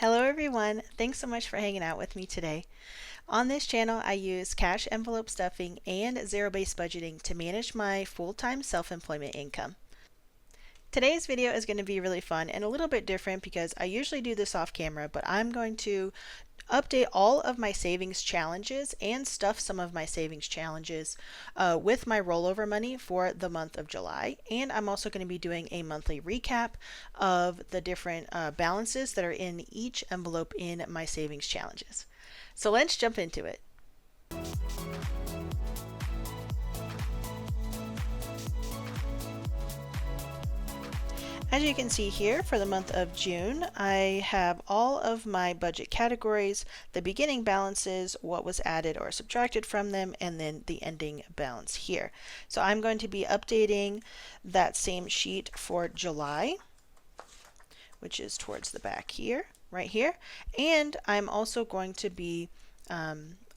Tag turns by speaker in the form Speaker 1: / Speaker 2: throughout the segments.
Speaker 1: Hello everyone, thanks so much for hanging out with me today. On this channel I use cash envelope stuffing and zero-based budgeting to manage my full-time self-employment income. Today's video is going to be really fun and a little bit different because I usually do this off camera, but I'm going to update all of my savings challenges and stuff some of my savings challenges with my rollover money for the month of July. And I'm also going to be doing a monthly recap of the different balances that are in each envelope in my savings challenges. So let's jump into it. As you can see here, for the month of June, I have all of my budget categories, the beginning balances, what was added or subtracted from them, and then the ending balance here. So I'm going to be updating that same sheet for July, which is towards the back here, right here. And I'm also going to be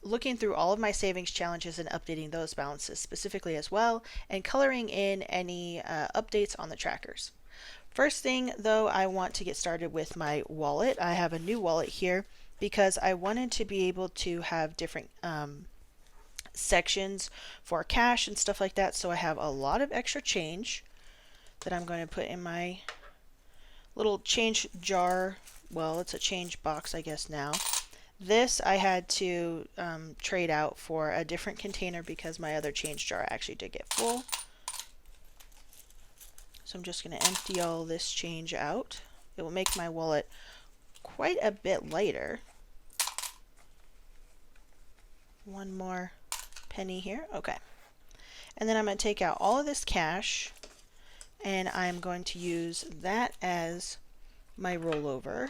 Speaker 1: looking through all of my savings challenges and updating those balances specifically as well, and coloring in any updates on the trackers. First thing though, I want to get started with my wallet. I have a new wallet here because I wanted to be able to have different sections for cash and stuff like that. So I have a lot of extra change that I'm going to put in my little change jar. Well, it's a change box, I guess now. This I had to trade out for a different container because my other change jar actually did get full. So I'm just going to empty all this change out. It will make my wallet quite a bit lighter. One more penny here. Okay. And then I'm going to take out all of this cash and I'm going to use that as my rollover,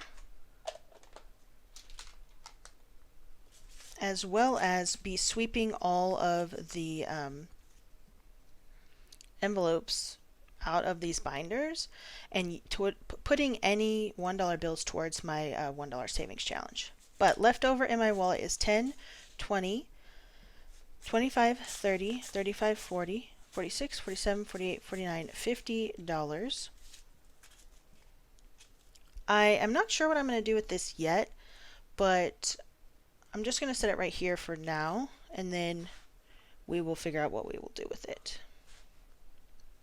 Speaker 1: as well as be sweeping all of the envelopes out of these binders and putting any $1 bills towards my $1 savings challenge. But left over in my wallet is 10, 20, 25, 30, 35, 40, 46, 47, 48, 49, $50. I am not sure what I'm going to do with this yet, but I'm just going to set it right here for now, and then we will figure out what we will do with it.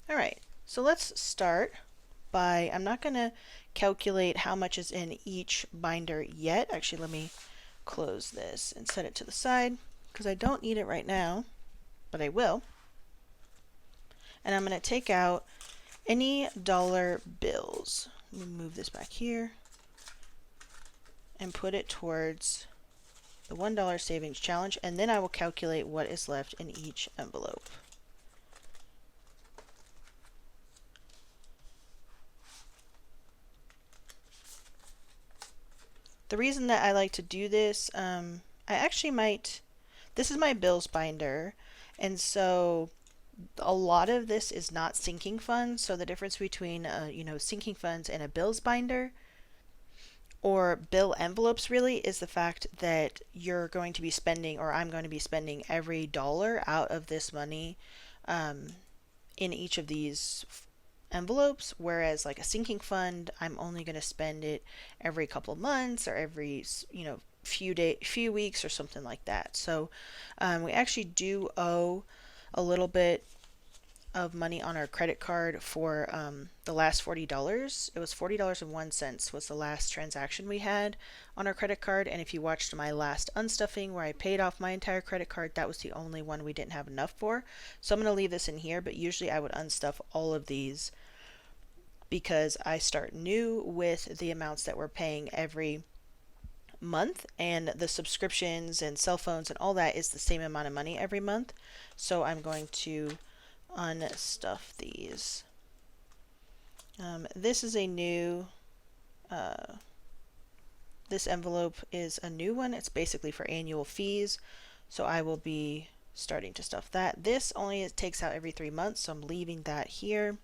Speaker 1: Alright, so let's start by, I'm not going to calculate how much is in each binder yet. Actually, let me close this and set it to the side because I don't need it right now, but I will. And I'm going to take out any dollar bills. Let me move this back here and put it towards the $1 savings challenge, and then I will calculate what is left in each envelope. The reason that I like to do this, I actually might, this is my bills binder, and so a lot of this is not sinking funds. So the difference between sinking funds and a bills binder or bill envelopes really is the fact that you're going to be spending, or I'm going to be spending, every dollar out of this money in each of these envelopes, whereas like a sinking fund, I'm only going to spend it every couple of months or every few weeks or something like that. So we actually do owe a little bit of money on our credit card for the last $40. It was $40.01 was the last transaction we had on our credit card, and if you watched my last unstuffing where I paid off my entire credit card, that was the only one we didn't have enough for. So I'm going to leave this in here, but usually I would unstuff all of these because I start new with the amounts that we're paying every month, and the subscriptions and cell phones and all that is the same amount of money every month. So I'm going to unstuff these. This is a new, this envelope is a new one. It's basically for annual fees, so I will be starting to stuff that. This only takes out every 3 months, so I'm leaving that here.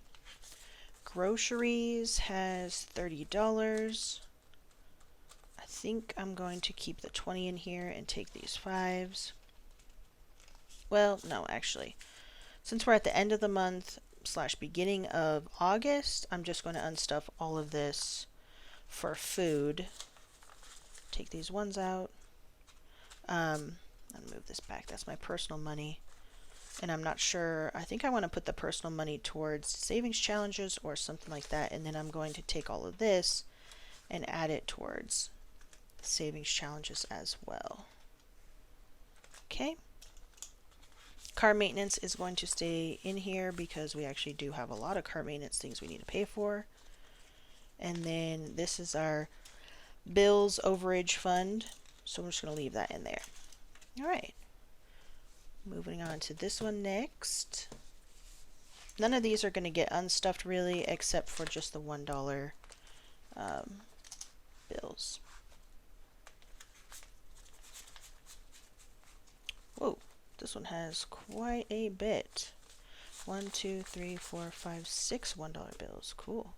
Speaker 1: Groceries has $30. I think I'm going to keep the 20 in here and take these 5s. Well, no, actually, since we're at the end of the month / beginning of August, I'm just going to unstuff all of this for food take these ones out. I'll move this back. That's my personal money. And I'm not sure. I think I want to put the personal money towards savings challenges or something like that. And then I'm going to take all of this and add it towards savings challenges as well. Okay. Car maintenance is going to stay in here because we actually do have a lot of car maintenance things we need to pay for. And then this is our bills overage fund. So I'm just going to leave that in there. All right. Moving on to this one next. None of these are going to get unstuffed really, except for just the $1 bills. Whoa, this one has quite a bit. 1, 2, 3, 4, 5, 6 $1 bills. Cool.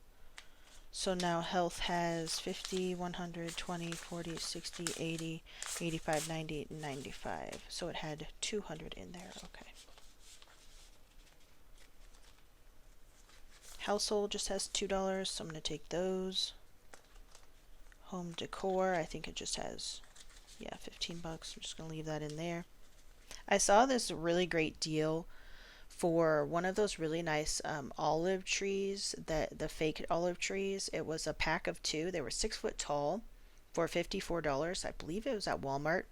Speaker 1: So now health has 50, 100, 20, 40, 60, 80, 85, 90, 95. So it had 200 in there. Okay. Household just has $2, so I'm going to take those. Home decor, I think it just has, yeah, 15 bucks. I'm just going to leave that in there. I saw this really great deal for one of those really nice olive trees, that the fake olive trees. It was a pack of 2. They were 6 foot tall for $54. I believe it was at Walmart,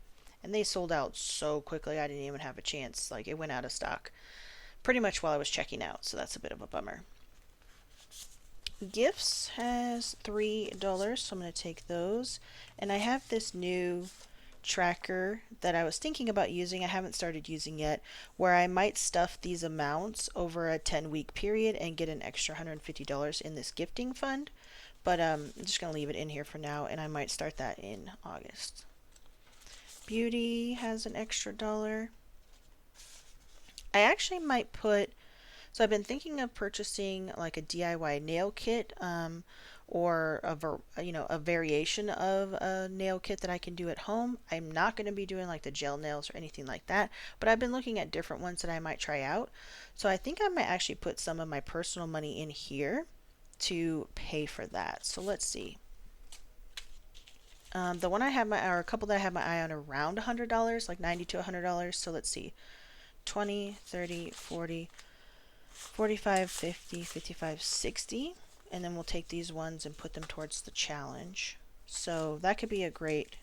Speaker 1: and they sold out so quickly I didn't even have a chance. Like, it went out of stock pretty much while I was checking out, so that's a bit of a bummer. Gifts has $3, so I'm going to take those. And I have this new tracker that I was thinking about using. I haven't started using yet, where I might stuff these amounts over a 10-week period and get an extra $150 in this gifting fund. But I'm just going to leave it in here for now, and I might start that in August. Beauty has an extra $1. I actually might put, so I've been thinking of purchasing like a DIY nail kit, or a variation of a nail kit that I can do at home. I'm not going to be doing like the gel nails or anything like that, but I've been looking at different ones that I might try out. So I think I might actually put some of my personal money in here to pay for that. So let's see. The one I have or a couple that I have my eye on, around $100, like $90 to $100. So let's see. 20, 30, 40, 45, 50, 55, 60. And then we'll take these ones and put them towards the challenge. So that could be a great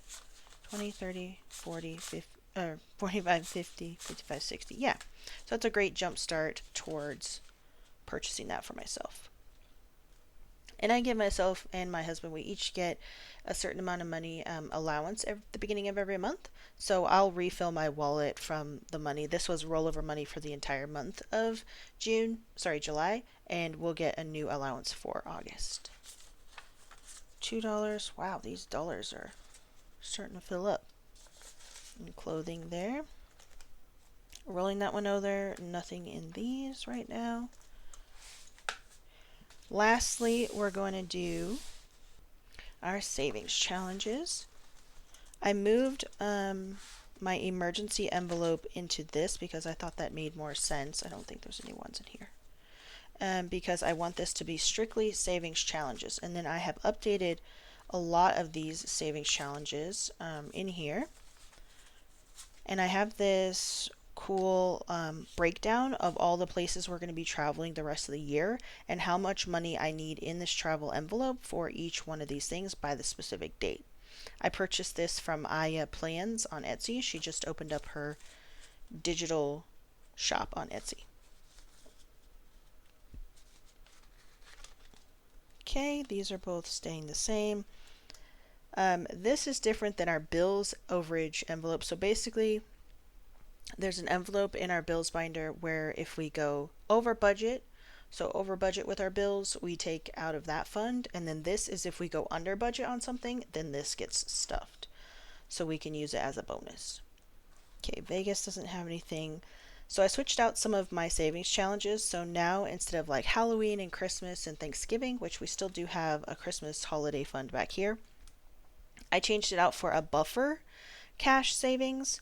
Speaker 1: 20, 30, 40, 50, 45, 50, 55, 60. Yeah. So it's a great jump start towards purchasing that for myself. And I give myself and my husband, we each get a certain amount of money allowance at the beginning of every month. So I'll refill my wallet from the money. This was rollover money for the entire month of July, and we'll get a new allowance for August. $2. Wow, these dollars are starting to fill up. And clothing there. Rolling that one over. Nothing in these right now. Lastly, we're going to do our savings challenges. I moved my emergency envelope into this because I thought that made more sense. I don't think there's any ones in here. Because I want this to be strictly savings challenges. And then I have updated a lot of these savings challenges in here. And I have this cool breakdown of all the places we're going to be traveling the rest of the year and how much money I need in this travel envelope for each one of these things by the specific date. I purchased this from Aya Plans on Etsy. She just opened up her digital shop on Etsy. Okay, these are both staying the same. This is different than our bills overage envelope. So basically, there's an envelope in our bills binder where if we go over budget, so over budget with our bills, we take out of that fund. And then this is if we go under budget on something, then this gets stuffed. So we can use it as a bonus. Okay, Vegas doesn't have anything. So I switched out some of my savings challenges. So now instead of like Halloween and Christmas and Thanksgiving, which we still do have a Christmas holiday fund back here, I changed it out for a buffer cash savings,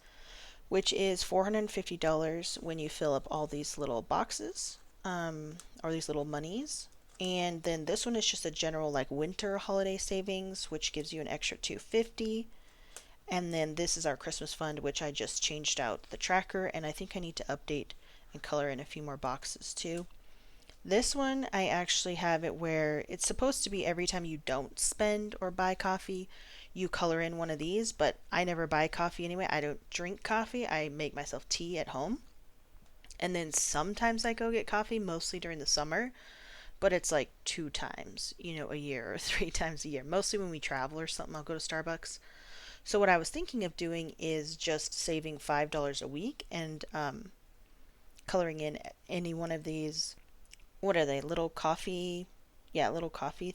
Speaker 1: which is $450 when you fill up all these little boxes, or these little monies. And then this one is just a general like winter holiday savings, which gives you an extra $250. And then this is our Christmas fund, which I just changed out the tracker, and I think I need to update and color in a few more boxes too. This one, I actually have it where it's supposed to be every time you don't spend or buy coffee, you color in one of these, but I never buy coffee anyway. I don't drink coffee. I make myself tea at home. And then sometimes I go get coffee, mostly during the summer, but it's like 2 times, a year or 3 times a year. Mostly when we travel or something, I'll go to Starbucks. So what I was thinking of doing is just saving $5 a week and coloring in any one of these. What are they? Little coffee, yeah, little coffee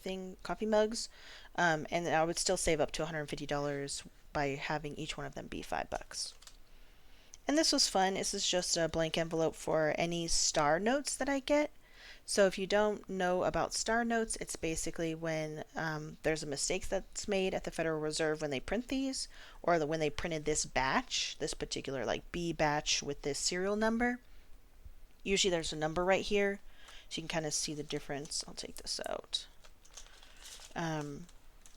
Speaker 1: mugs, and I would still save up to $150 by having each one of them be $5. And this was fun. This is just a blank envelope for any star notes that I get. So if you don't know about star notes, it's basically when there's a mistake that's made at the Federal Reserve when they print these, or when they printed this batch, this particular like B batch with this serial number. Usually there's a number right here, so you can kind of see the difference. I'll take this out.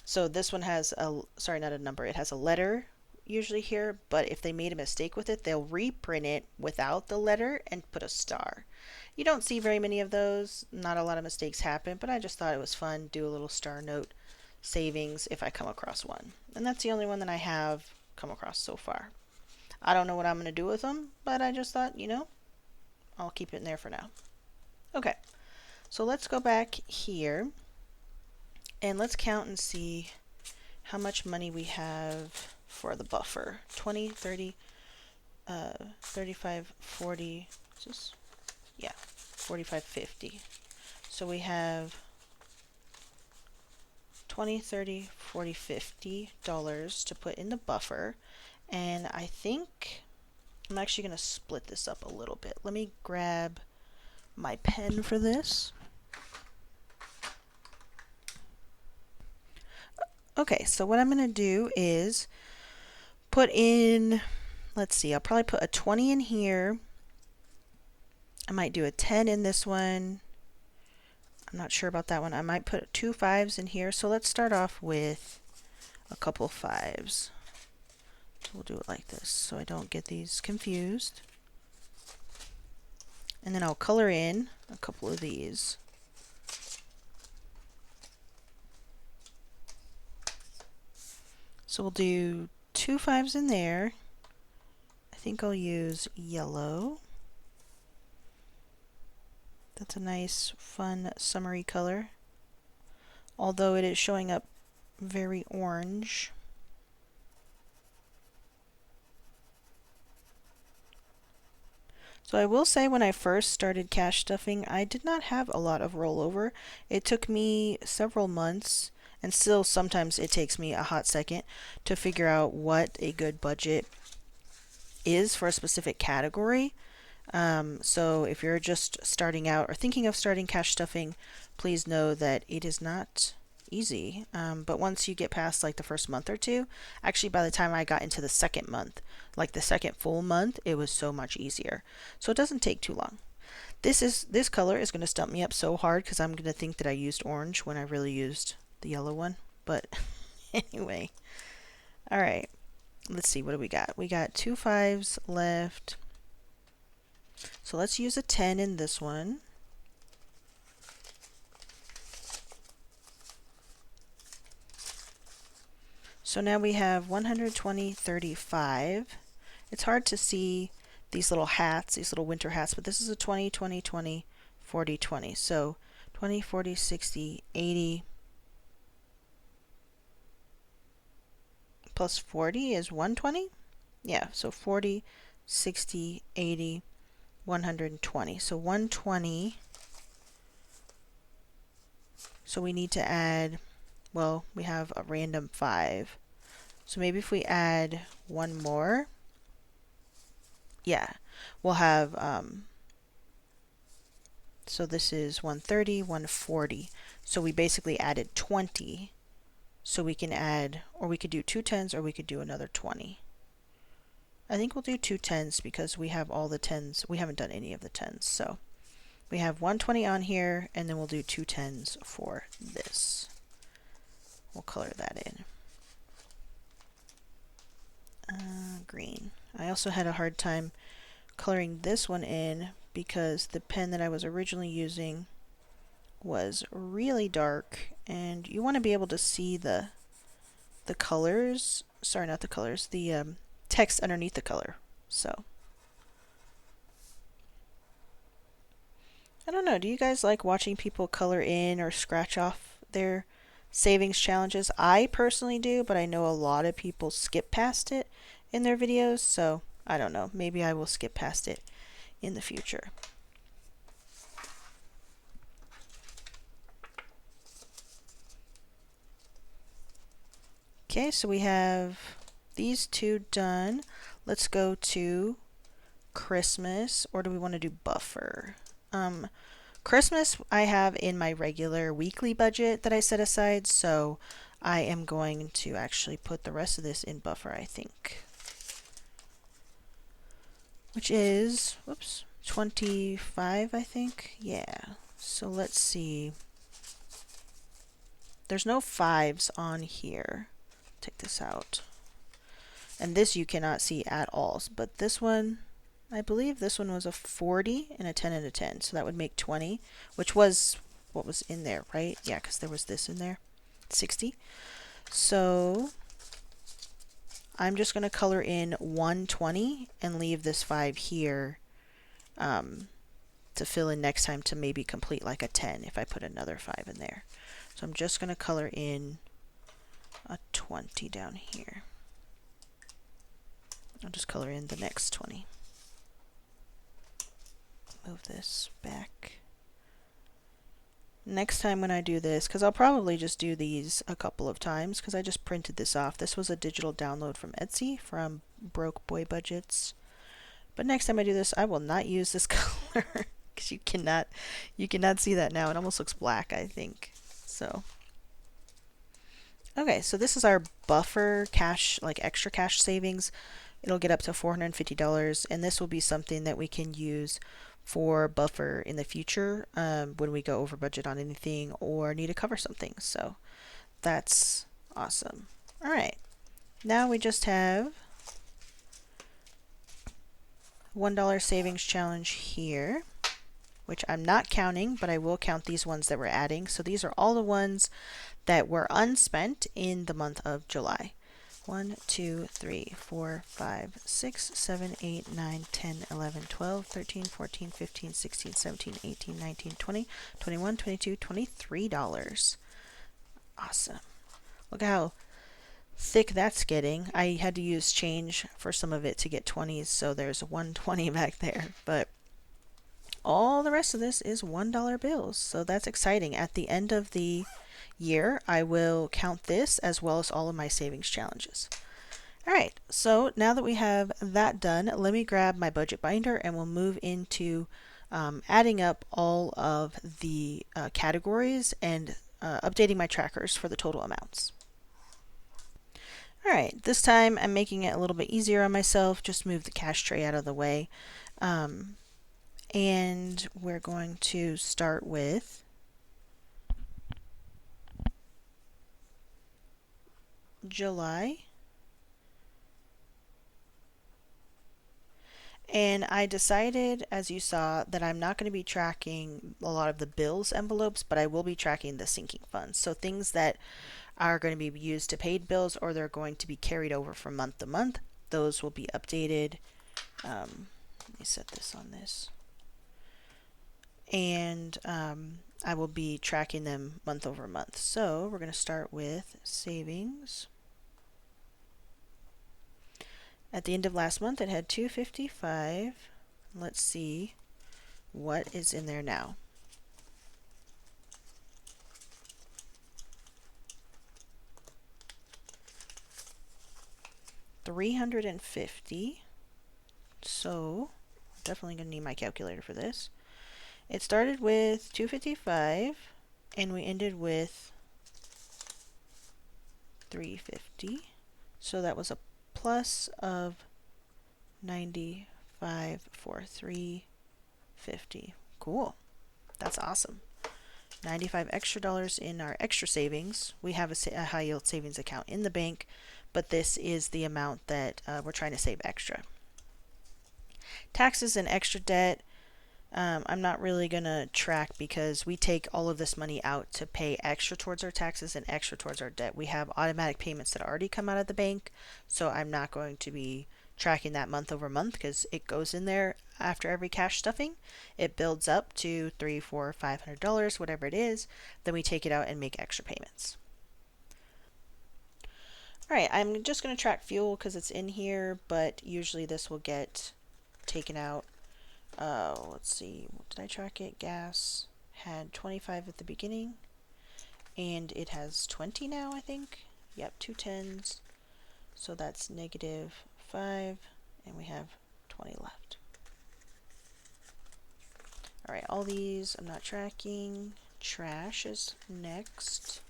Speaker 1: So this one has sorry, not a number, it has a letter usually here, but if they made a mistake with it, they'll reprint it without the letter and put a star. You don't see very many of those. Not a lot of mistakes happen, but I just thought it was fun. Do a little star note savings if I come across one. And that's the only one that I have come across so far. I don't know what I'm going to do with them, but I just thought, I'll keep it in there for now. Okay, so let's go back here and let's count and see how much money we have for the buffer. 20, 30, 35, 40, yeah, 45, 50. So we have 20, 30, 40, $50 to put in the buffer. And I think I'm actually going to split this up a little bit. Let me grab my pen for this. Okay, so what I'm going to do is put in, let's see, I'll probably put a 20 in here. I might do a 10 in this one. I'm not sure about that one. I might put 2 5s in here. So let's start off with a couple 5s. We'll do it like this so I don't get these confused. And then I'll color in a couple of these. So we'll do 2 5s in there. I think I'll use yellow. That's a nice, fun, summery color. Although it is showing up very orange. So I will say when I first started cash stuffing, I did not have a lot of rollover. It took me several months, and still sometimes it takes me a hot second to figure out what a good budget is for a specific category. So if you're just starting out or thinking of starting cash stuffing, please know that it is not easy. But once you get past like the first month or two, actually by the time I got into the second month, like the second full month, it was so much easier. So it doesn't take too long. This color is going to stump me up so hard because I'm going to think that I used orange when I really used the yellow one. But anyway, all right, let's see, what do we got? We got 2 5s left. So let's use a 10 in this one. So now we have 120, 35. It's hard to see these little hats, these little winter hats, but this is a 20, 20, 20, 40, 20. So 20, 40, 60, 80 plus 40 is 120. Yeah, so 40, 60, 80, 120. So 120. So we need to add, well, we have a random 5. So maybe if we add one more, yeah, we'll have, so this is 130, 140. So we basically added 20. So we can add, or we could do 2 10s, or we could do another 20. I think we'll do 2 10s because we have all the 10s. We haven't done any of the 10s. So we have 120 on here, and then we'll do 2 10s for this. We'll color that in. I also had a hard time coloring this one in because the pen that I was originally using was really dark, and you want to be able to see the colors, sorry, not the colors, the text underneath the color. So I don't know, do you guys like watching people color in or scratch off their savings challenges? I personally do, but I know a lot of people skip past it in their videos, so I don't know, maybe I will skip past it in the future. Okay, so we have these two done. Let's go to Christmas, or do we want to do buffer? Christmas I have in my regular weekly budget that I set aside, so I am going to actually put the rest of this in buffer, I think. Which is, whoops, 25, I think? Yeah. So let's see. There's no 5s on here. Take this out. And this you cannot see at all. But this one, I believe this one was a 40 and a 10 and a 10. So that would make 20, which was what was in there, right? Yeah, because there was this in there. 60. So I'm just going to color in 120 and leave this 5 here to fill in next time to maybe complete like a 10 if I put another 5 in there. So I'm just going to color in a 20 down here. I'll just color in the next 20. Move this back. Next time when I do this, because I'll probably just do these a couple of times because I just printed this off. This was a digital download from Etsy from Broke Boy Budgets. But next time I do this, I will not use this color because you cannot see that now. It almost looks black, I think. So okay, so this is our buffer cash, like extra cash savings. It'll get up to $450, and this will be something that we can use for buffer in the future when we go over budget on anything or need to cover something. So that's awesome. All right, now we just have $1 savings challenge here, which I'm not counting, but I will count these ones that we're adding. So these are all the ones that were unspent in the month of July. 1, 2, 3, 4, 5, 6, 7, 8, 9, 10, 11, 12, 13, 14, 15, 16, 17, 18, 19, 20, 21, 22, $23. Awesome. Look how thick that's getting. I had to use change for some of it to get 20s, so there's 120 back there. But all the rest of this is $1 bills, so that's exciting. At the end of the year, I will count this as well as all of my savings challenges. All right, so now that we have that done, let me grab my budget binder and we'll move into adding up all of the categories and updating my trackers for the total amounts. All right, this time I'm making it a little bit easier on myself. Just move the cash tray out of the way. And we're going to start with July. And I decided, as you saw, that I'm not going to be tracking a lot of the bills envelopes, but I will be tracking the sinking funds. So things that are going to be used to paid bills or they're going to be carried over from month to month, those will be updated. Let me set this on this. And I will be tracking them month over month. So we're going to start with savings. At the end of last month, it had $255. Let's see what is in there now. $350. So definitely going to need my calculator for this. It started with $255 and we ended with $350. So that was a plus of 95 for 350. Cool. That's awesome. 95 extra dollars in our extra savings. We have a high yield savings account in the bank, but this is the amount that we're trying to save extra. Taxes and extra debt, I'm not really going to track because we take all of this money out to pay extra towards our taxes and extra towards our debt. We have automatic payments that already come out of the bank, so I'm not going to be tracking that month over month because it goes in there after every cash stuffing. It builds up to $300, $400, $500, whatever it is. Then we take it out and make extra payments. All right, I'm just going to track fuel because it's in here, but usually this will get taken out. Let's see, did I track it? Gas had 25 at the beginning, and it has 20 now, I think. Yep, two tens. So that's -5, and we have 20 left. All right, all these I'm not tracking. Trash is next.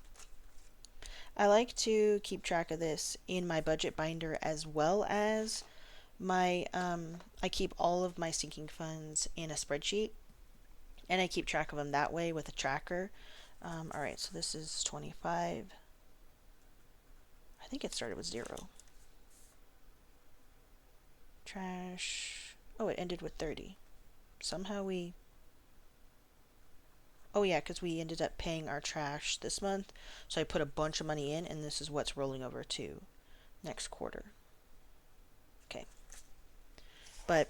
Speaker 1: I like to keep track of this in my budget binder as well as my I keep all of my sinking funds in a spreadsheet, and I keep track of them that way with a tracker. All right, so this is 25. I think it started with 0. Trash. Oh, it ended with 30. Somehow we... Oh yeah, because we ended up paying our trash this month. So I put a bunch of money in, and this is what's rolling over to next quarter. Okay. But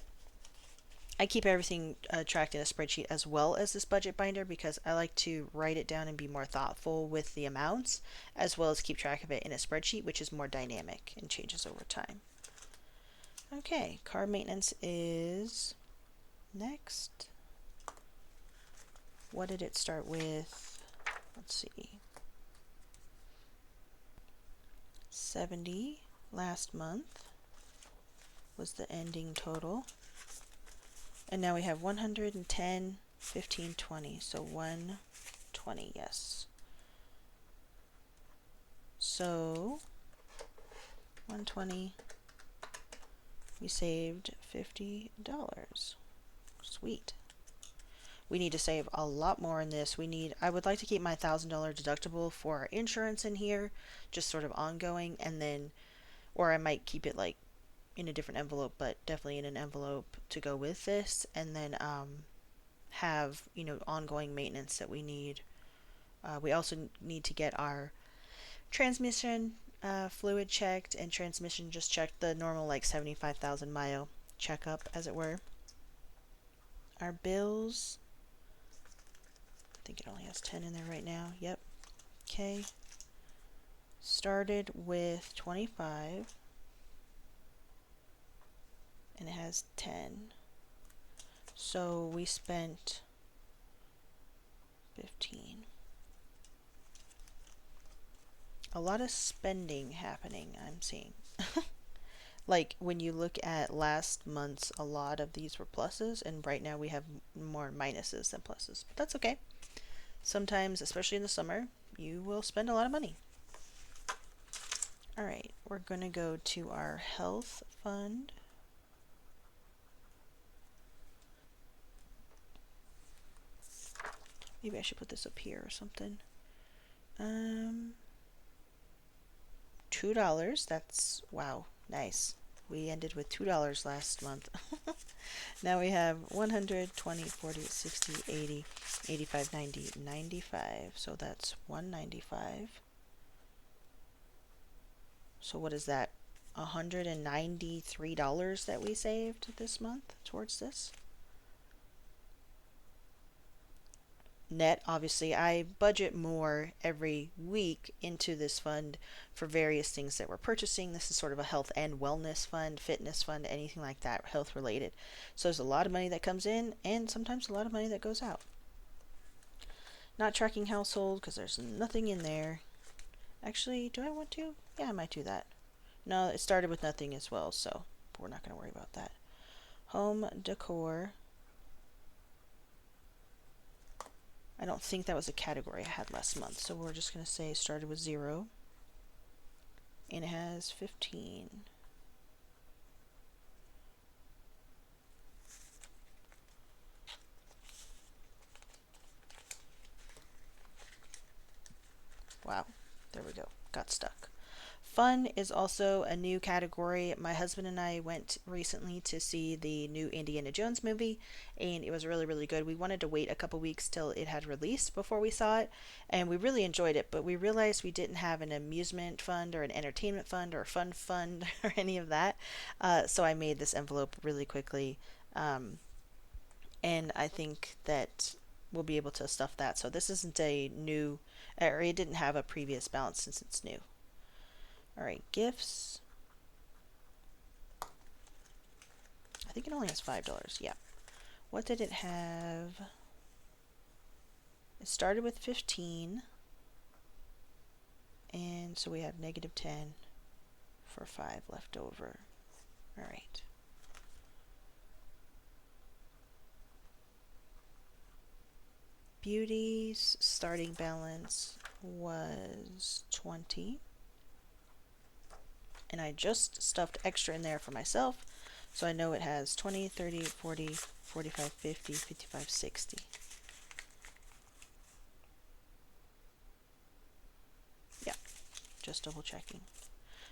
Speaker 1: I keep everything tracked in a spreadsheet as well as this budget binder because I like to write it down and be more thoughtful with the amounts, as well as keep track of it in a spreadsheet, which is more dynamic and changes over time. Okay, car maintenance is next. What did it start with? Let's see. 70 last month was the ending total. And now we have 110, 15, 20. So 120, yes. So 120, we saved $50. Sweet. We need to save a lot more in this. I would like to keep my $1,000 deductible for our insurance in here, just sort of ongoing, and then, or I might keep it like in a different envelope, but definitely in an envelope to go with this, and then have, ongoing maintenance that we need. We also need to get our transmission fluid checked, and transmission just checked, the normal like 75,000 mile checkup, as it were. Our bills, I think it only has 10 in there right now. Yep. Okay. Started with 25, and it has 10. So we spent 15. A lot of spending happening, I'm seeing. Like when you look at last month's, a lot of these were pluses, and right now we have more minuses than pluses. But that's okay. Sometimes, especially in the summer, you will spend a lot of money. All right, we're going to go to our health fund. Maybe I should put this up here or something. $2. That's, wow, nice. We ended with $2 last month. Now we have 100, 20, 40, 60, 80, 85, 90, 95. So that's 195. So what is that? $193 that we saved this month towards this. Net, obviously, I budget more every week into this fund for various things that we're purchasing. This is sort of a health and wellness fund, fitness fund, anything like that, health related. So there's a lot of money that comes in, and sometimes a lot of money that goes out. Not tracking household because there's nothing in there. Actually, do I want to? Yeah, I might do that. No, it started with nothing as well, so we're not going to worry about that. Home decor. I don't think that was a category I had last month, so we're just going to say it started with 0, and it has 15. Wow, there we go, got stuck. Fun is also a new category. My husband and I went recently to see the new Indiana Jones movie, and it was really, really good. We wanted to wait a couple weeks till it had released before we saw it, and we really enjoyed it, but we realized we didn't have an amusement fund or an entertainment fund or a fun fund or any of that. So I made this envelope really quickly, um, and I think that we'll be able to stuff that. So this isn't a new, or it didn't have a previous balance since it's new. All right, gifts. I think it only has $5. Yeah. What did it have? It started with 15, and so we have -10 for 5 left over. All right. Beauty's starting balance was 20. And I just stuffed extra in there for myself, so I know it has 20, 30, 40, 45, 50, 55, 60. Yeah, just double checking.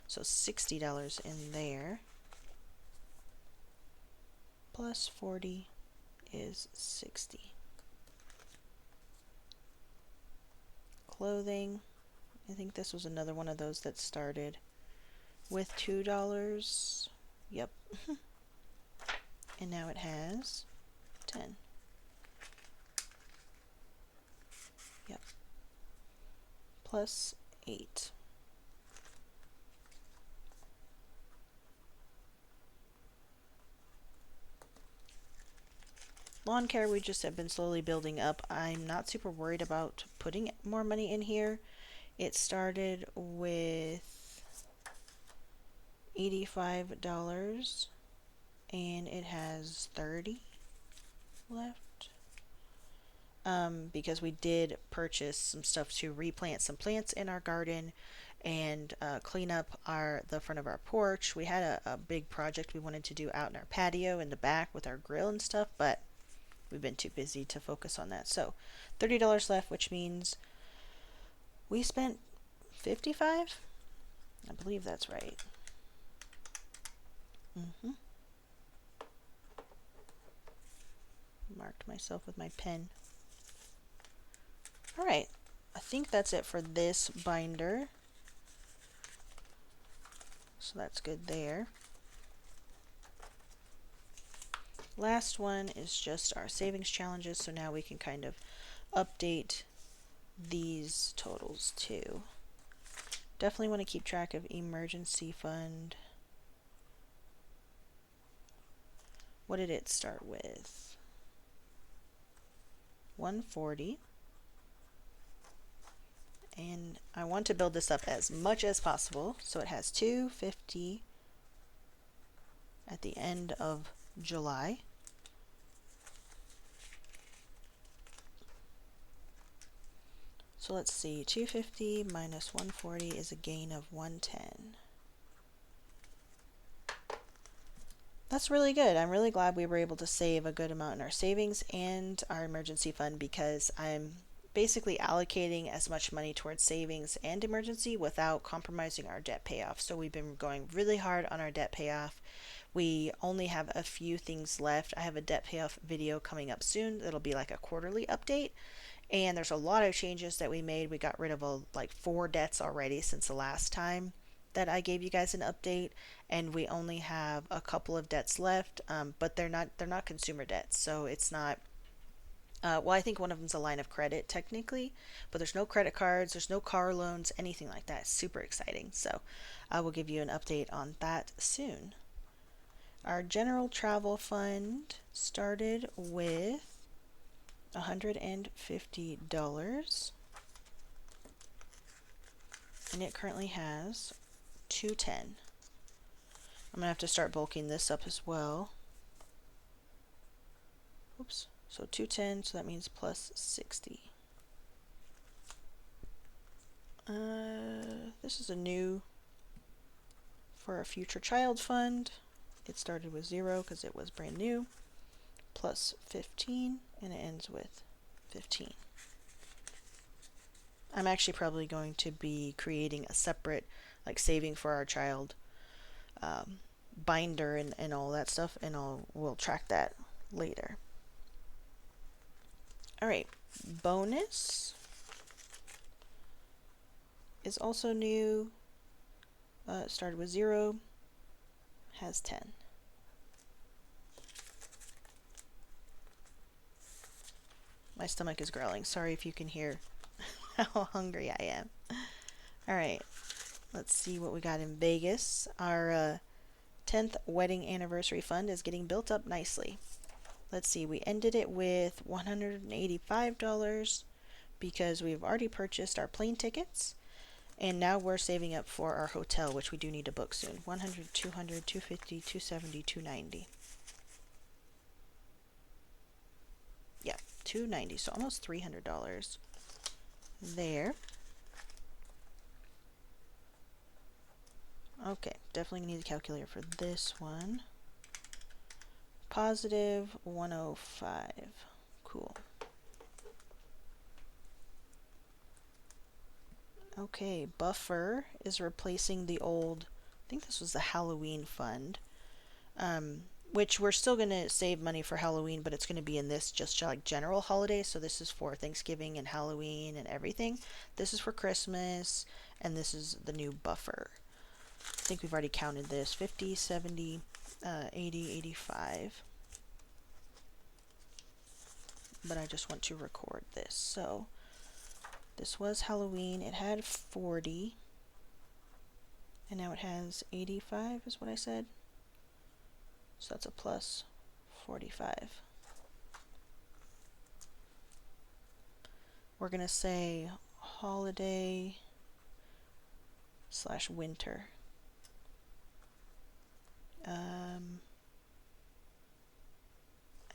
Speaker 1: So $60 in there, plus 40 is 60. Clothing, I think this was another one of those that started with $2. Yep. And now it has 10. Yep. Plus 8. Lawn care, we just have been slowly building up. I'm not super worried about putting more money in here. It started with $85 and it has 30 left. Because we did purchase some stuff to replant some plants in our garden and clean up the front of our porch. We had a big project we wanted to do out in our patio in the back with our grill and stuff, but we've been too busy to focus on that. So $30 left, which means we spent 55. I believe that's right. Marked myself with my pen. All right, I think that's it for this binder. So that's good there. Last one is just our savings challenges, so now we can kind of update these totals too. Definitely want to keep track of emergency fund. What did it start with? 140. And I want to build this up as much as possible, so it has 250 at the end of July. So let's see, 250 minus 140 is a gain of 110. That's really good. I'm really glad we were able to save a good amount in our savings and our emergency fund, because I'm basically allocating as much money towards savings and emergency without compromising our debt payoff. So we've been going really hard on our debt payoff. We only have a few things left. I have a debt payoff video coming up soon. It'll be like a quarterly update. And there's a lot of changes that we made. We got rid of like 4 debts already since the last time that I gave you guys an update, and we only have a couple of debts left, but they're not consumer debts, so it's not. Well, I think one of them's a line of credit technically, but there's no credit cards, there's no car loans, anything like that. It's super exciting. So I will give you an update on that soon. Our general travel fund started with $150, and it currently has 210. I'm gonna have to start bulking this up as well. Oops. So 210, so that means plus 60. This is a new for a future child fund. It started with 0 because it was brand new, plus 15, and it ends with 15. I'm actually probably going to be creating a separate like saving for our child um, binder and all that stuff, and we'll track that later. All right, bonus is also new. It started with 0, has 10. My stomach is growling. Sorry if you can hear how hungry I am. All right, let's see what we got in Vegas. Our 10th wedding anniversary fund is getting built up nicely. Let's see, we ended it with $185 because we've already purchased our plane tickets, and now we're saving up for our hotel, which we do need to book soon. 100, 200, 250, 270, 290. Yeah, 290, so almost $300 there. Okay, definitely need a calculator for this one. Positive 105. Cool. Okay, buffer is replacing the old, I think this was the Halloween fund, which we're still going to save money for Halloween, but it's going to be in this just like general holiday. So this is for Thanksgiving and Halloween and everything. This is for Christmas, and this is the new buffer. I think we've already counted this. 50, 70, 80, 85. But I just want to record this. So this was Halloween. It had 40. And now it has 85 is what I said. So that's a plus 45. We're going to say holiday / winter.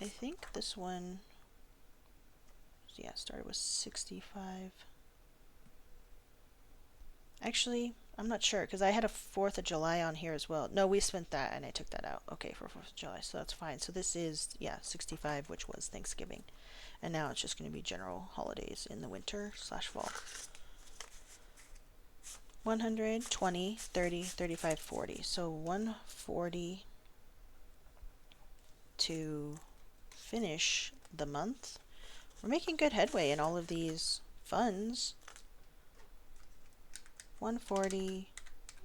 Speaker 1: I think this one, yeah, started with 65. Actually, I'm not sure because I had a 4th of July on here as well. No, we spent that and I took that out. Okay, for 4th of July, so that's fine. So this is, yeah, 65, which was Thanksgiving. And now it's just going to be general holidays in the winter / fall. 100, 20, 30, 35, 40. So 140 to finish the month. We're making good headway in all of these funds. 140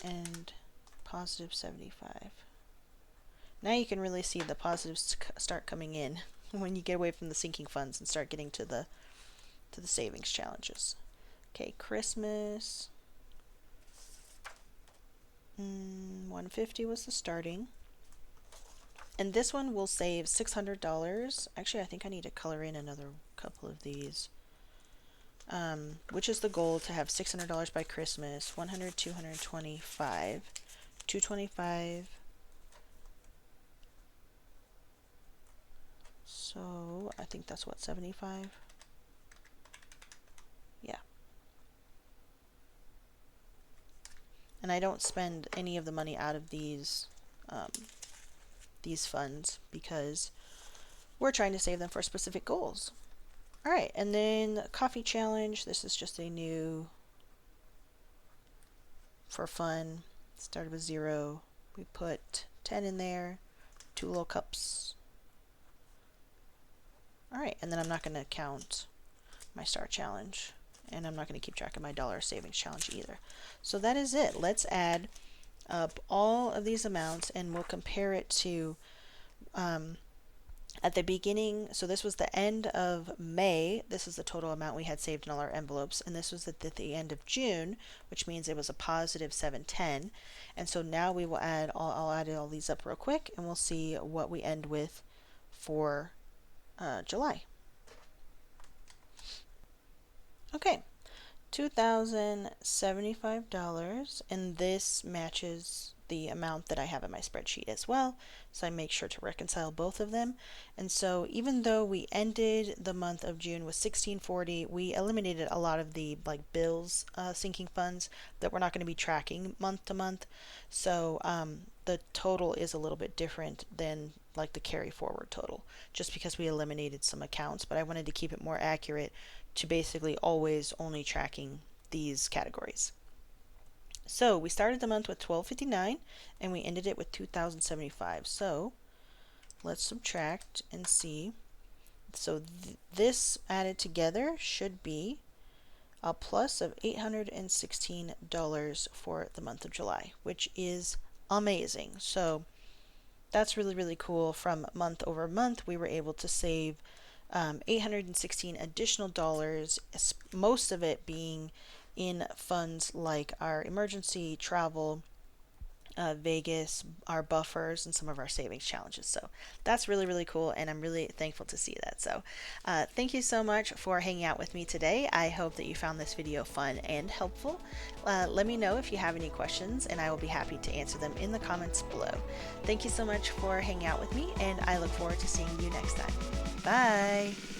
Speaker 1: and positive 75. Now you can really see the positives start coming in when you get away from the sinking funds and start getting to the savings challenges. Okay, Christmas. 150 was the starting. And this one will save $600. Actually, I think I need to color in another couple of these. Which is the goal to have $600 by Christmas. 100, 225, 225. So I think that's what, 75? Yeah. And I don't spend any of the money out of these funds because we're trying to save them for specific goals. All right, and then coffee challenge. This is just a new for fun. Started with 0. We put 10 in there, 2 little cups. All right, and then I'm not going to count my star challenge, and I'm not going to keep track of my dollar savings challenge either. So that is it. Let's add up all of these amounts, and we'll compare it to at the beginning. So this was the end of May. This is the total amount we had saved in all our envelopes, and this was at the end of June, which means it was a positive 710. And so now we will add I'll add all these up real quick, and we'll see what we end with for July. Okay, $2,075, and this matches the amount that I have in my spreadsheet as well, so I make sure to reconcile both of them. And so even though we ended the month of June with $1,640, we eliminated a lot of the bills sinking funds that we're not going to be tracking month to month. So the total is a little bit different than the carry forward total, just because we eliminated some accounts, but I wanted to keep it more accurate to basically always only tracking these categories. So we started the month with 1259 and we ended it with 2075. So let's subtract and see. So this added together should be a plus of $816 for the month of July, which is amazing. So that's really, really cool. From month over month, we were able to save 816 additional dollars, most of it being in funds like our emergency travel, Vegas, our buffers, and some of our savings challenges. So that's really, really cool, and I'm really thankful to see that. So thank you so much for hanging out with me today. I hope that you found this video fun and helpful. Let me know if you have any questions, and I will be happy to answer them in the comments below. Thank you so much for hanging out with me, and I look forward to seeing you next time. Bye!